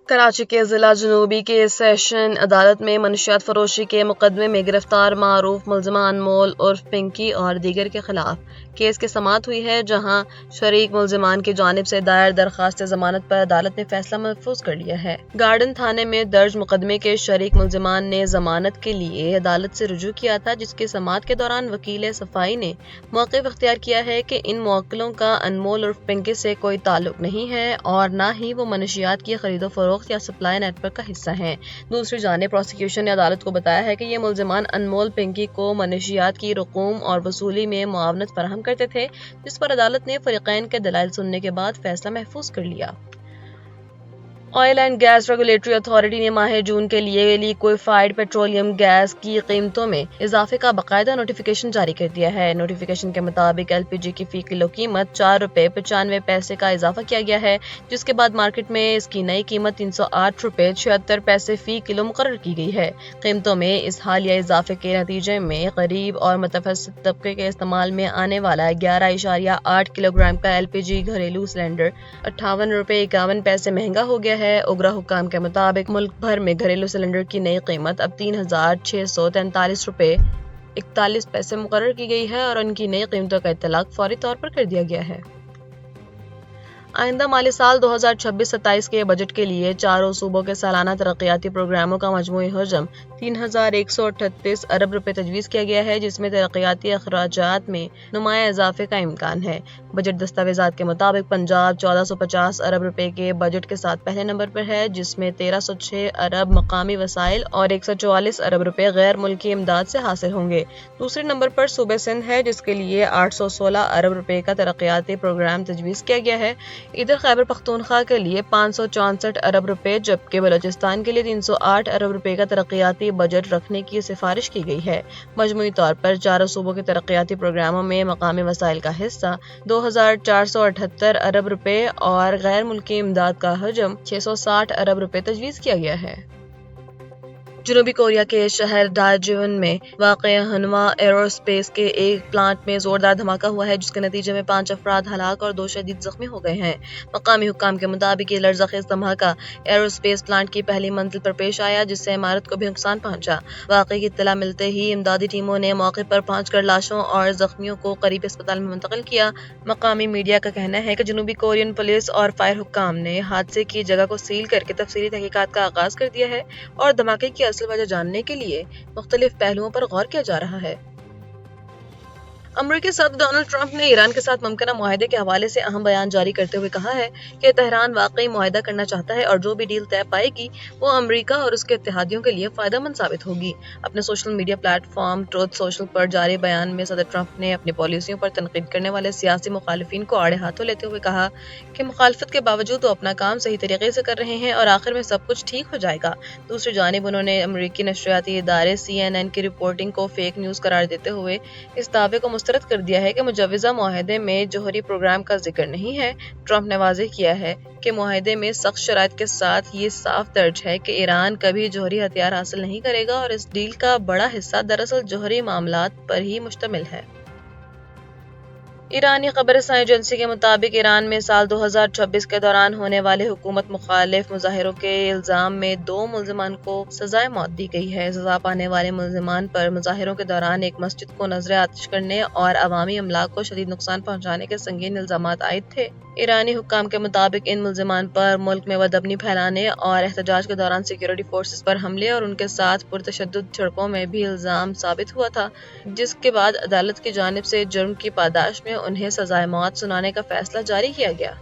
कराची के जिला जनूबी के सेशन अदालत में मनशियात फरोशी के मुकदमे में गिरफ्तार मारूफ मुलजिमा अनमोल उर्फ पिंकी और दीगर के खिलाफ केस की समाअत हुई है, जहां शरीक मुलजिमान की जानिब से दायर दरखास्त जमानत पर अदालत ने फैसला महफूज कर लिया है। गार्डन थाने में दर्ज मुकदमे के शरीक मुलजिमान ने जमानत के लिए अदालत से रुजू किया था, जिसकी समाअत के दौरान वकील सफाई ने मौक़िफ़ इख्तियार किया है कि इन मुवक्किलों का अनमोल उर्फ पिंकी से कोई ताल्लुक नहीं है और न ही वो मनशियात की खरीदो फरोख्त या सप्लाई नेटवर्क का हिस्सा हैं। दूसरी जानिब प्रोसिक्यूशन ने अदालत को बताया है कि ये मुलजिमान अनमोल पिंकी को मनशियात की रकूम और वसूली में मुआवनत फराहम करते थे, जिस पर अदालत ने फरीक़ैन के दलाइल सुनने के बाद फैसला महफूज कर लिया। Oil and gas regulatory authority ने माह जून के लिए लिक्विफाइड पेट्रोलियम गैस की कीमतों में इजाफे का बाकायदा नोटिफिकेशन जारी कर दिया है। नोटिफिकेशन के मुताबिक LPG की फी किलो कीमत 4 रुपये 95 पैसे का इजाफा किया गया है, जिसके बाद मार्केट में इसकी नई कीमत 308 रुपये 76 पैसे फी किलो मुकर्रर की गई है। कीमतों में इस हालिया इजाफे के नतीजे में गरीब और मुतवस्सित तबके के इस्तेमाल में आने वाला 11.8 किलोग्राम का LPG घरेलू सिलेंडर 58 रुपये 51 पैसे महंगा हो गया है। उग्रा हुक्काम के मुताबिक मुल्क भर में घरेलू सिलेंडर की नई कीमत अब 3,643 रुपये 41 पैसे मुकर्रर की गई है और उनकी नई कीमतों का इत्तलाक फौरी तौर पर कर दिया गया है। आइंदा माली साल 2026-27 के बजट के लिए चारों सूबों के सालाना तरक्याती प्रोग्रामों का मजमूई हजम 3,138 अरब रुपए तजवीज़ किया गया है, जिसमें तरक्याती अखराजात में नुमाया इजाफे का इम्कान है। बजट दस्तावेजात के मुताबिक पंजाब 1450 अरब रुपए के बजट के साथ पहले नंबर पर है, जिसमें 1306 अरब मकामी वसाइल और 144 अरब रुपए गैर मुल्की इमदाद से हासिल होंगे। दूसरे नंबर पर सूबे सिंध है, जिसके लिए 816 अरब रुपए का तरक्याती प्रोग्राम तजवीज़ किया गया है। इधर खैबर पख्तूनख्वा के लिए 564 अरब रुपए जबकि बलोचिस्तान के लिए 308 अरब रुपए का तरक्याती बजट रखने की सिफारिश की गई है। मजमूई तौर पर चारों सूबों के तरक्याती प्रोग्रामों में मकामी वसाइल का हिस्सा 2,478 अरब रुपए और गैर मुल्की इमदाद का हजम 660 अरब रुपए तजवीज़ किया गया है। जनूबी कोरिया के शहर दार्जिलिंग में वाक़ हनवा एरोस्पेस के एक प्लांट में जोरदार धमाका हुआ है, जिसके नतीजे में 5 अफराद हलाक और 2 शदीद जख्मी हो गए हैं। मकामी हुक्काम के मुताबिक ये लर्ज़ाखेज़ धमाका एरोस्पेस प्लांट की पहली मंजिल पर पेश आया, जिससे इमारत को भी नुकसान पहुंचा। वाक़े की इत्तला मिलते ही इमदादी टीमों ने मौके पर पहुंचकर लाशों और जख्मियों को करीबी अस्पताल में मुंतकिल किया। मकामी मीडिया का कहना है कि जनूबी कोरियन पुलिस और फायर हुक्काम ने हादसे की जगह को सील करके तफसीली तहकीकात का आगाज कर दिया है और धमाके की असल वजह जानने के लिए मुख्तलिफ पहलुओं पर गौर किया जा रहा है। अमेरिकी सदर डोनाल्ड ट्रंप ने ईरान के साथ मुमकिन मुआहदे के हवाले से अहम बयान जारी करते हुए कहा है कि तेहरान वाकई मुआहदा करना चाहता है और जो भी डील तय पाएगी वो अमेरिका और उसके इत्तेहादियों के लिए फायदेमंद साबित होगी। अपने social media platform truth social पर जारी बयान में सदर ट्रंप ने अपनी पॉलिसियों पर तनकीद करने वाले सियासी मुखालिफिन को आड़े हाथों लेते हुए कहा कि मुखालफत के बावजूद वो अपना काम सही तरीके से कर रहे हैं और आखिर में सब कुछ ठीक हो जाएगा। दूसरी जानिब उन्होंने अमेरिकी नशरियाती इदारे CNN की रिपोर्टिंग को फेक न्यूज़ करार देते हुए इस दावे को मुस्तरद कर दिया है कि मुजव्वज़ा मुआहदे में जौहरी प्रोग्राम का जिक्र नहीं है। ट्रंप ने वाज़ेह किया है कि मुआहदे में सख्त शराइत के साथ ये साफ दर्ज है कि ईरान कभी जौहरी हथियार हासिल नहीं करेगा और इस डील का बड़ा हिस्सा दरअसल जौहरी मामलात पर ही मुश्तमिल है। ईरानी खबरसां एजेंसी के मुताबिक ईरान में साल 2026 के दौरान होने वाले हुकूमत मुखालिफ मुजाहिरों के इल्जाम में 2 मुलजिमान को सजाए मौत दी गई है। सजा पाने वाले मुलजिमान पर मुजाहिरों के दौरान एक मस्जिद को नजर आतिश करने और अवामी अमलाक को शदीद नुकसान पहुंचाने के संगीन इल्जामात आयद थे। ईरानी हुक्काम के मुताबिक इन मुलजिमान पर मुल्क में बदअमनी फैलाने और एहतजाज के दौरान सिक्योरिटी फोर्सेस पर हमले और उनके साथ पुरतशद्दुद झड़पों में भी इल्जाम साबित हुआ था, जिसके बाद अदालत की जानिब से जुर्म की पादाश में उन्हें सजाए मौत सुनाने का फैसला जारी किया गया।